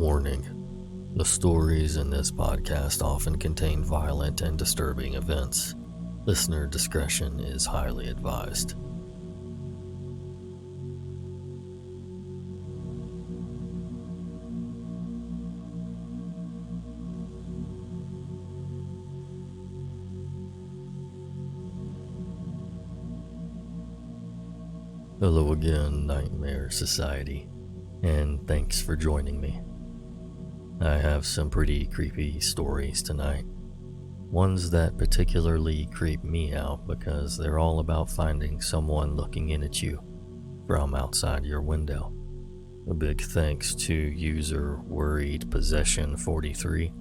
Warning: the stories in this podcast often contain violent and disturbing events. Listener discretion is highly advised. Hello again, Nightmare Society, and thanks for joining me. I have some pretty creepy stories tonight. Ones that particularly creep me out because they're all about finding someone looking in at you from outside your window. A big thanks to user Worried Possession 43,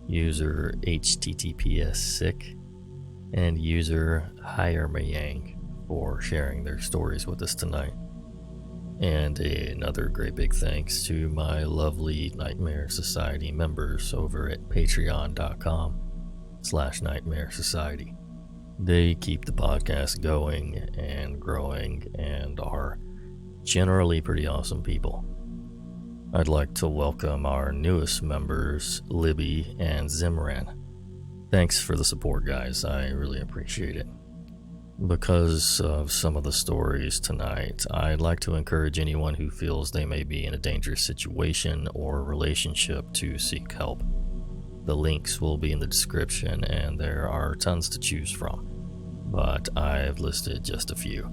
user HTTPS Sick, and user Hiremayang for sharing their stories with us tonight. And another great big thanks to my lovely Nightmare Society members over at patreon.com/Nightmare Society. They keep the podcast going and growing and are generally pretty awesome people. I'd like to welcome our newest members, Libby and Zimran. Thanks for the support, guys. I really appreciate it. Because of some of the stories tonight, I'd like to encourage anyone who feels they may be in a dangerous situation or relationship to seek help. The links will be in the description, and there are tons to choose from, but I've listed just a few.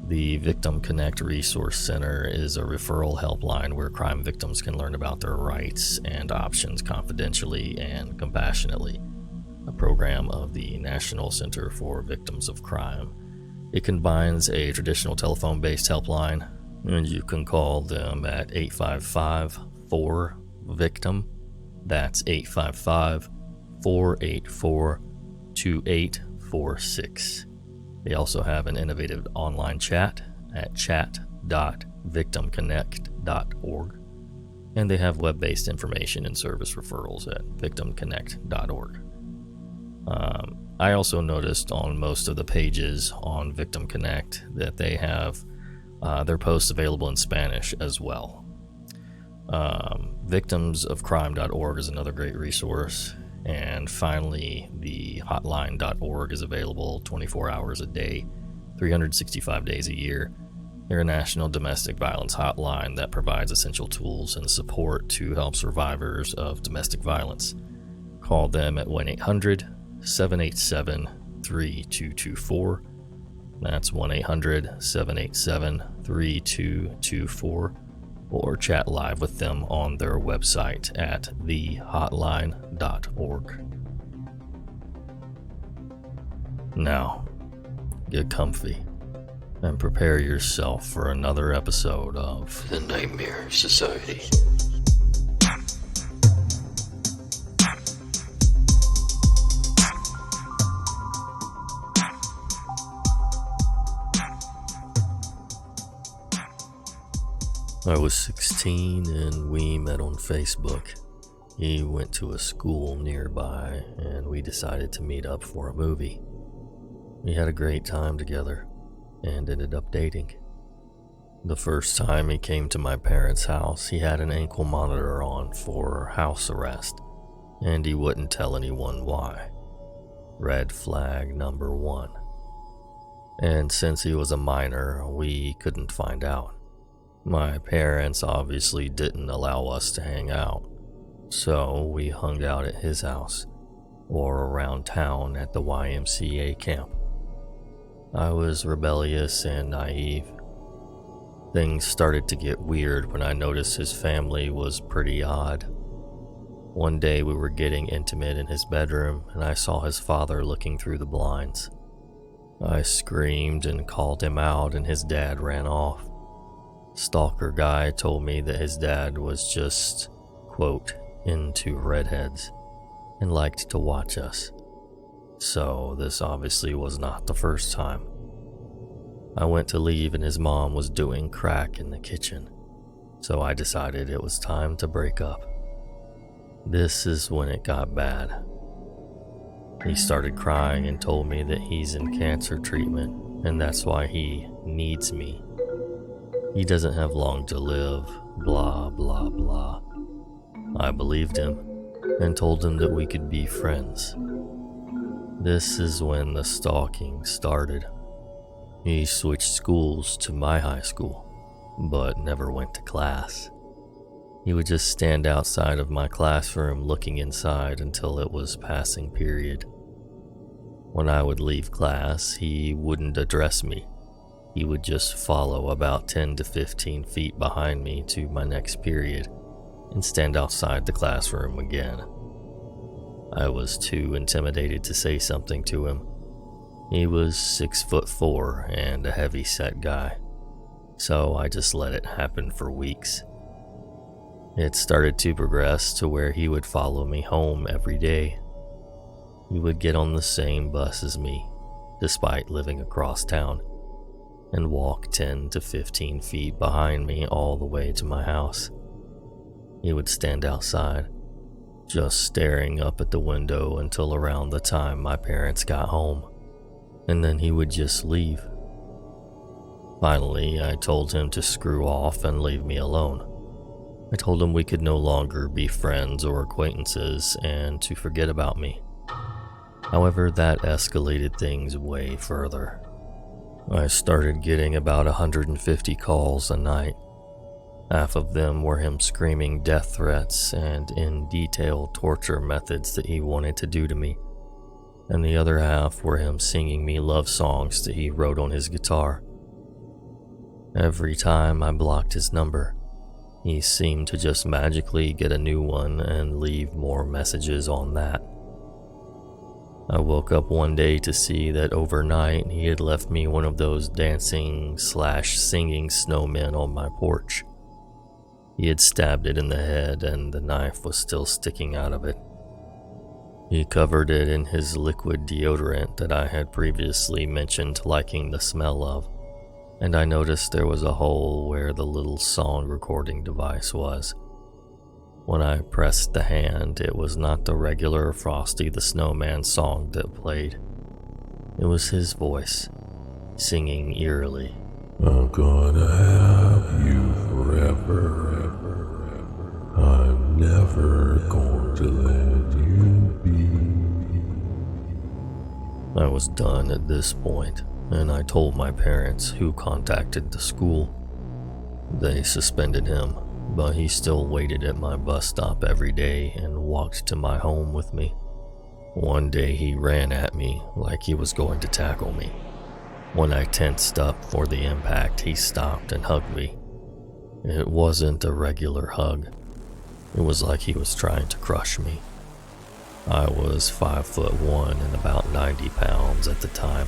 The VictimConnect Resource Center is a referral helpline where crime victims can learn about their rights and options confidentially and compassionately. A program of the National Center for Victims of Crime. It combines a traditional telephone-based helpline, and you can call them at 855-4-VICTIM. That's 855-484-2846. They also have an innovative online chat at chat.victimconnect.org, and they have web-based information and service referrals at victimconnect.org. I also noticed on most of the pages on VictimConnect that they have their posts available in Spanish as well. Victimsofcrime.org is another great resource. And finally, the hotline.org is available 24 hours a day, 365 days a year. They're a national domestic violence hotline that provides essential tools and support to help survivors of domestic violence. Call them at 1-800-787-3224. That's 1-800-787-3224. Or chat live with them on their website at thehotline.org. Now, get comfy and prepare yourself for another episode of The Nightmare Society. I was 16 and we met on Facebook. He went to a school nearby and we decided to meet up for a movie. We had a great time together and ended up dating. The first time he came to my parents' house, he had an ankle monitor on for house arrest, and he wouldn't tell anyone why. Red flag number 1. And since he was a minor, we couldn't find out. My parents obviously didn't allow us to hang out, so we hung out at his house or around town at the YMCA camp. I was rebellious and naive. Things started to get weird when I noticed his family was pretty odd. One day we were getting intimate in his bedroom and I saw his father looking through the blinds. I screamed and called him out and his dad ran off. Stalker guy told me that his dad was just, quote, into redheads and liked to watch us. So this obviously was not the first time. I went to leave and his mom was doing crack in the kitchen, so I decided it was time to break up. This is when it got bad. He started crying and told me that he's in cancer treatment and that's why he needs me. He doesn't have long to live, blah, blah, blah. I believed him and told him that we could be friends. This is when the stalking started. He switched schools to my high school, but never went to class. He would just stand outside of my classroom looking inside until it was passing period. When I would leave class, he wouldn't address me. He would just follow about 10 to 15 feet behind me to my next period and stand outside the classroom again. I was too intimidated to say something to him. He was 6'4" and a heavy-set guy, so I just let it happen for weeks. It started to progress to where he would follow me home every day. He would get on the same bus as me, despite living across town, and walk 10 to 15 feet behind me all the way to my house. He would stand outside, just staring up at the window until around the time my parents got home, and then he would just leave. Finally, I told him to screw off and leave me alone. I told him we could no longer be friends or acquaintances and to forget about me. However, that escalated things way further. I started getting about 150 calls a night. Half of them were him screaming death threats and in detail torture methods that he wanted to do to me, and the other half were him singing me love songs that he wrote on his guitar. Every time I blocked his number, he seemed to just magically get a new one and leave more messages on that. I woke up one day to see that overnight he had left me one of those dancing/singing snowmen on my porch. He had stabbed it in the head and the knife was still sticking out of it. He covered it in his liquid deodorant that I had previously mentioned liking the smell of, and I noticed there was a hole where the little song recording device was. When I pressed the hand, it was not the regular Frosty the Snowman song that played. It was his voice, singing eerily. I'm gonna have you forever. I'm never going to let you be. I was done at this point, and I told my parents, who contacted the school. They suspended him, but he still waited at my bus stop every day and walked to my home with me. One day he ran at me like he was going to tackle me. When I tensed up for the impact, he stopped and hugged me. It wasn't a regular hug. It was like he was trying to crush me. I was 5'1" and about 90 pounds at the time.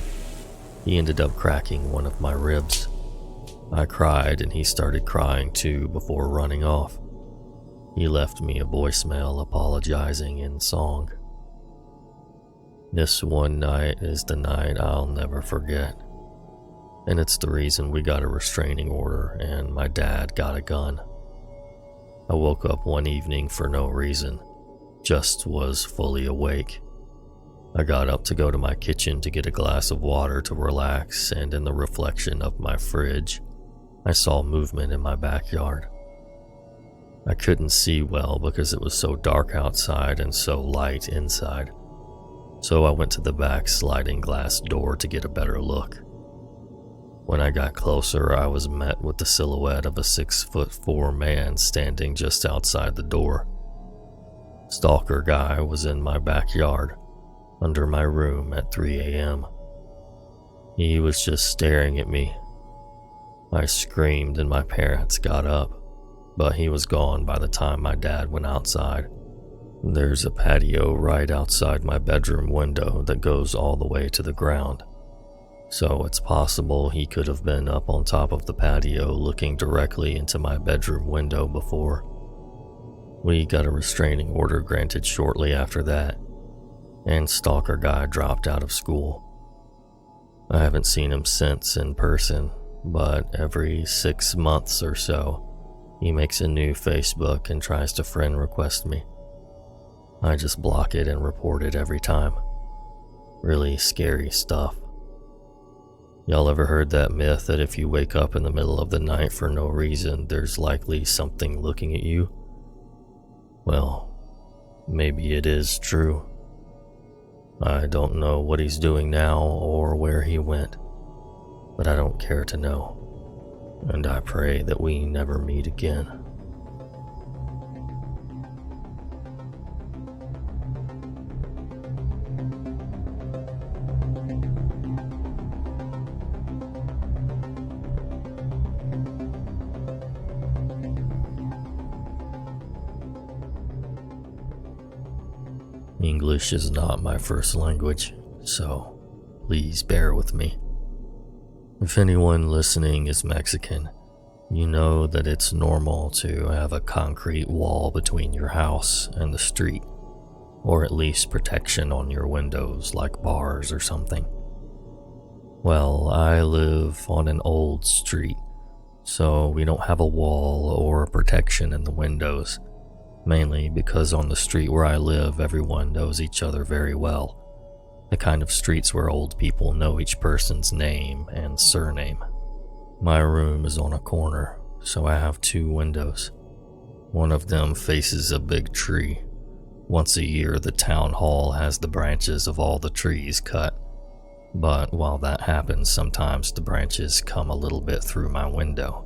He ended up cracking one of my ribs. I cried and he started crying too before running off. He left me a voicemail apologizing in song. This one night is the night I'll never forget. And it's the reason we got a restraining order and my dad got a gun. I woke up one evening for no reason, just was fully awake. I got up to go to my kitchen to get a glass of water to relax, and in the reflection of my fridge, I saw movement in my backyard. I couldn't see well because it was so dark outside and so light inside, so I went to the back sliding glass door to get a better look. When I got closer, I was met with the silhouette of a 6'4" man standing just outside the door. Stalker guy was in my backyard, under my room at 3 a.m. He was just staring at me. I screamed and my parents got up, but he was gone by the time my dad went outside. There's a patio right outside my bedroom window that goes all the way to the ground, so it's possible he could have been up on top of the patio looking directly into my bedroom window before. We got a restraining order granted shortly after that, and Stalker Guy dropped out of school. I haven't seen him since in person, but every 6 months or so, he makes a new Facebook and tries to friend request me. I just block it and report it every time. Really scary stuff. Y'all ever heard that myth that if you wake up in the middle of the night for no reason, there's likely something looking at you? Well, maybe it is true. I don't know what he's doing now or where he went, but I don't care to know, and I pray that we never meet again. English is not my first language, so please bear with me. If anyone listening is Mexican, you know that it's normal to have a concrete wall between your house and the street, or at least protection on your windows like bars or something. Well, I live on an old street, so we don't have a wall or protection in the windows. Mainly because on the street where I live, everyone knows each other very well. The kind of streets where old people know each person's name and surname. My room is on a corner, so I have 2 windows. One of them faces a big tree. Once a year, the town hall has the branches of all the trees cut. But while that happens, sometimes the branches come a little bit through my window.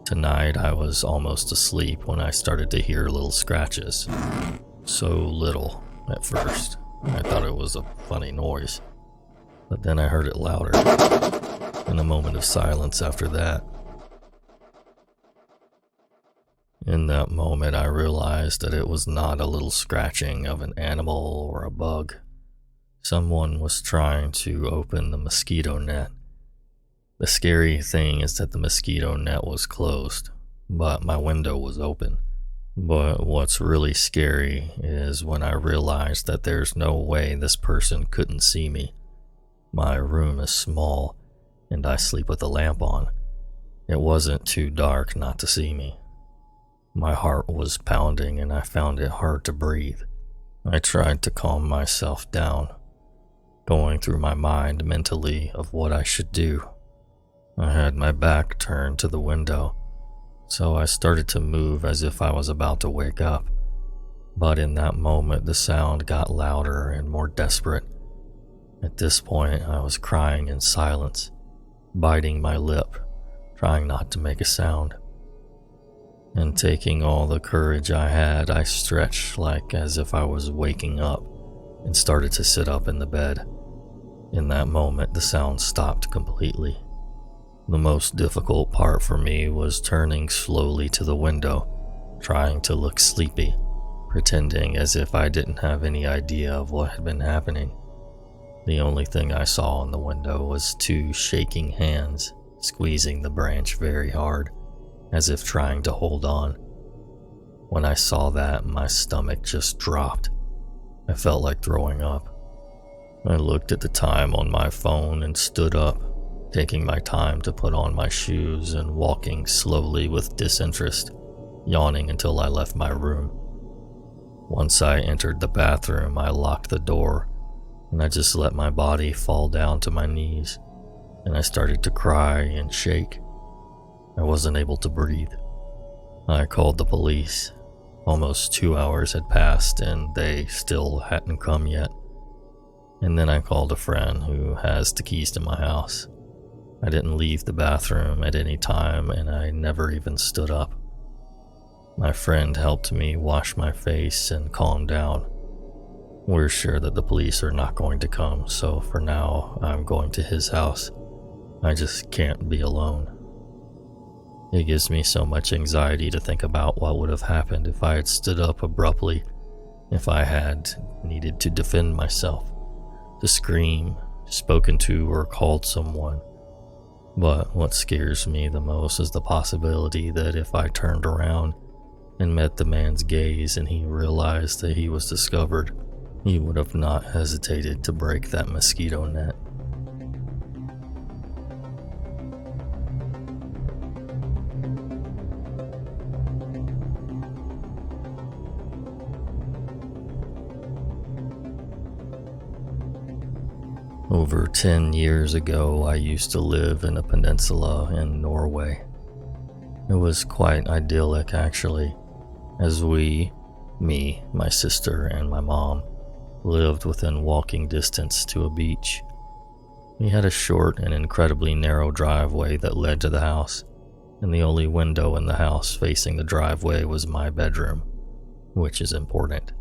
Tonight, I was almost asleep when I started to hear little scratches. So little, at first. I thought it was a funny noise. But then I heard it louder, and a moment of silence after that. In that moment, I realized that it was not a little scratching of an animal or a bug. Someone was trying to open the mosquito net. The scary thing is that the mosquito net was closed, but my window was open. But what's really scary is when I realized that there's no way this person couldn't see me. My room is small, and I sleep with a lamp on. It wasn't too dark not to see me. My heart was pounding, and I found it hard to breathe. I tried to calm myself down, going through my mind mentally of what I should do. I had my back turned to the window, so I started to move as if I was about to wake up. But in that moment, the sound got louder and more desperate. At this point, I was crying in silence, biting my lip, trying not to make a sound. And taking all the courage I had, I stretched like as if I was waking up and started to sit up in the bed. In that moment, the sound stopped completely. The most difficult part for me was turning slowly to the window, trying to look sleepy, pretending as if I didn't have any idea of what had been happening. The only thing I saw in the window was 2 shaking hands squeezing the branch very hard, as if trying to hold on. When I saw that, my stomach just dropped. I felt like throwing up. I looked at the time on my phone and stood up, taking my time to put on my shoes and walking slowly with disinterest, yawning until I left my room. Once I entered the bathroom, I locked the door, and I just let my body fall down to my knees, and I started to cry and shake. I wasn't able to breathe. I called the police. Almost 2 hours had passed, and they still hadn't come yet. And then I called a friend who has the keys to my house. I didn't leave the bathroom at any time, and I never even stood up. My friend helped me wash my face and calm down. We're sure that the police are not going to come, so for now, I'm going to his house. I just can't be alone. It gives me so much anxiety to think about what would have happened if I had stood up abruptly, if I had needed to defend myself, to scream, spoken to, or called someone. But what scares me the most is the possibility that if I turned around and met the man's gaze and he realized that he was discovered, he would have not hesitated to break that mosquito net. Over 10 years ago, I used to live in a peninsula in Norway. It was quite idyllic, actually. as me, my sister, and my mom lived within walking distance to a beach. We had a short and incredibly narrow driveway that led to the house, and the only window in the house facing the driveway was my bedroom, which is important.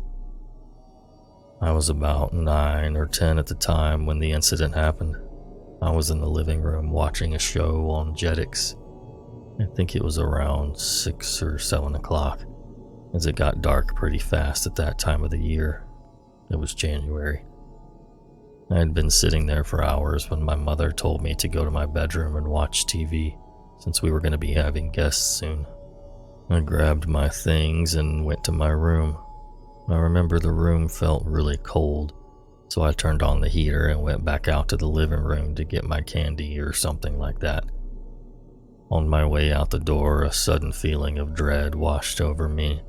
I was about 9 or 10 at the time when the incident happened. I was in the living room watching a show on Jetix. I think it was around 6 or 7 o'clock, as it got dark pretty fast at that time of the year. It was January. I had been sitting there for hours when my mother told me to go to my bedroom and watch TV, since we were going to be having guests soon. I grabbed my things and went to my room. I remember the room felt really cold, so I turned on the heater and went back out to the living room to get my candy or something like that. On my way out the door, a sudden feeling of dread washed over me,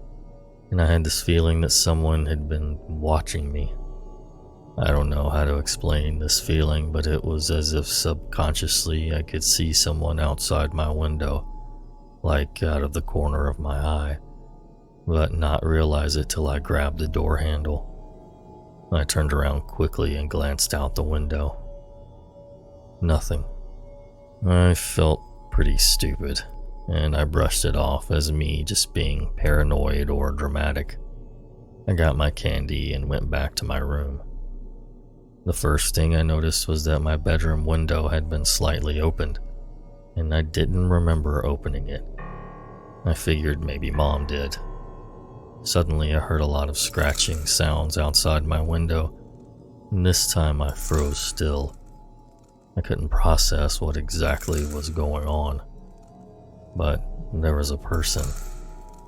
and I had this feeling that someone had been watching me. I don't know how to explain this feeling, but it was as if subconsciously I could see someone outside my window, like out of the corner of my eye, but not realize it till I grabbed the door handle. I turned around quickly and glanced out the window. Nothing. I felt pretty stupid, and I brushed it off as me just being paranoid or dramatic. I got my candy and went back to my room. The first thing I noticed was that my bedroom window had been slightly opened, and I didn't remember opening it. I figured maybe Mom did. Suddenly I heard a lot of scratching sounds outside my window, and this time I froze still. I couldn't process what exactly was going on, but there was a person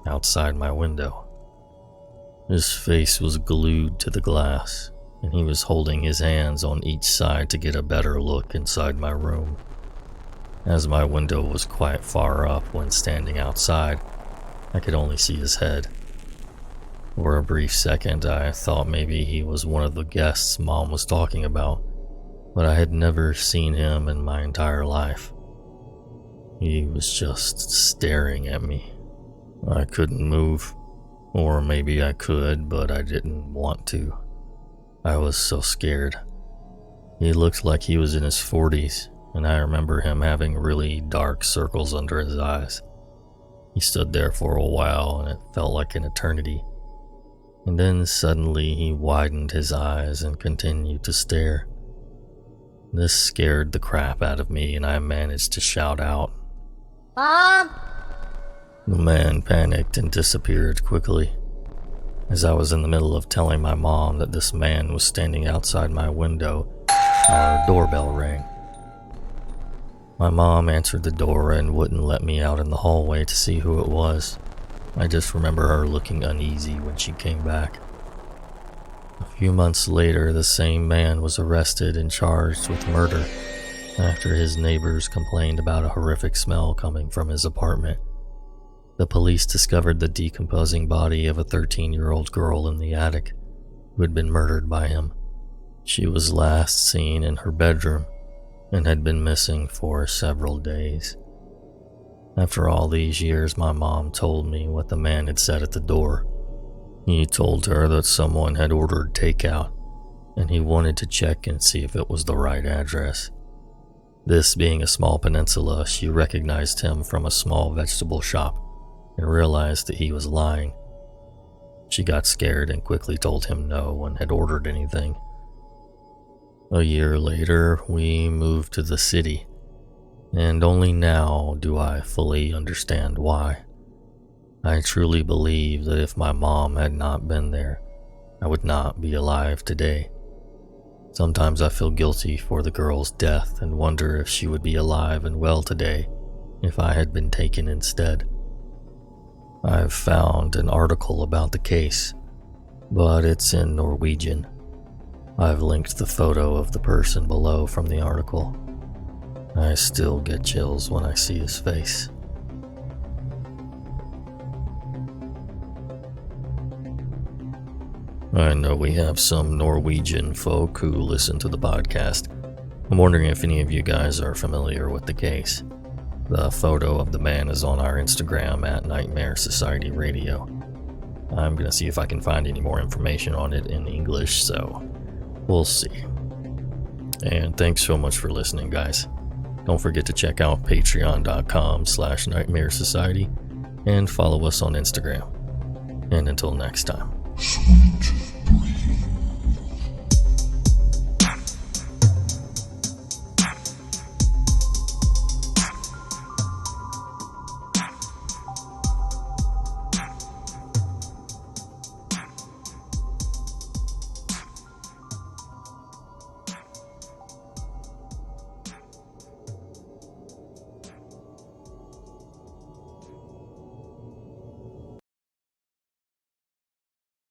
outside my window. His face was glued to the glass, and he was holding his hands on each side to get a better look inside my room. As my window was quite far up when standing outside, I could only see his head. For a brief second, I thought maybe he was one of the guests Mom was talking about, but I had never seen him in my entire life. He was just staring at me. I couldn't move, or maybe I could, but I didn't want to. I was so scared. He looked like he was in his 40s, and I remember him having really dark circles under his eyes. He stood there for a while, and it felt like an eternity. And then suddenly he widened his eyes and continued to stare. This scared the crap out of me, and I managed to shout out, "Mom!" The man panicked and disappeared quickly. As I was in the middle of telling my mom that this man was standing outside my window, our doorbell rang. My mom answered the door and wouldn't let me out in the hallway to see who it was. I just remember her looking uneasy when she came back. A few months later, the same man was arrested and charged with murder after his neighbors complained about a horrific smell coming from his apartment. The police discovered the decomposing body of a 13-year-old girl in the attic who had been murdered by him. She was last seen in her bedroom and had been missing for several days. After all these years, my mom told me what the man had said at the door. He told her that someone had ordered takeout, and he wanted to check and see if it was the right address. This being a small peninsula, she recognized him from a small vegetable shop and realized that he was lying. She got scared and quickly told him no one had ordered anything. A year later, we moved to the city, and only now do I fully understand why. I truly believe that if my mom had not been there, I would not be alive today. Sometimes I feel guilty for the girl's death and wonder if she would be alive and well today if I had been taken instead. I've found an article about the case, but it's in Norwegian. I've linked the photo of the person below from the article. I still get chills when I see his face. I know we have some Norwegian folk who listen to the podcast. I'm wondering if any of you guys are familiar with the case. The photo of the man is on our Instagram at Nightmare Society Radio. I'm gonna see if I can find any more information on it in English, so we'll see. And thanks so much for listening, guys. Don't forget to check out patreon.com/Nightmare Society and follow us on Instagram. And until next time.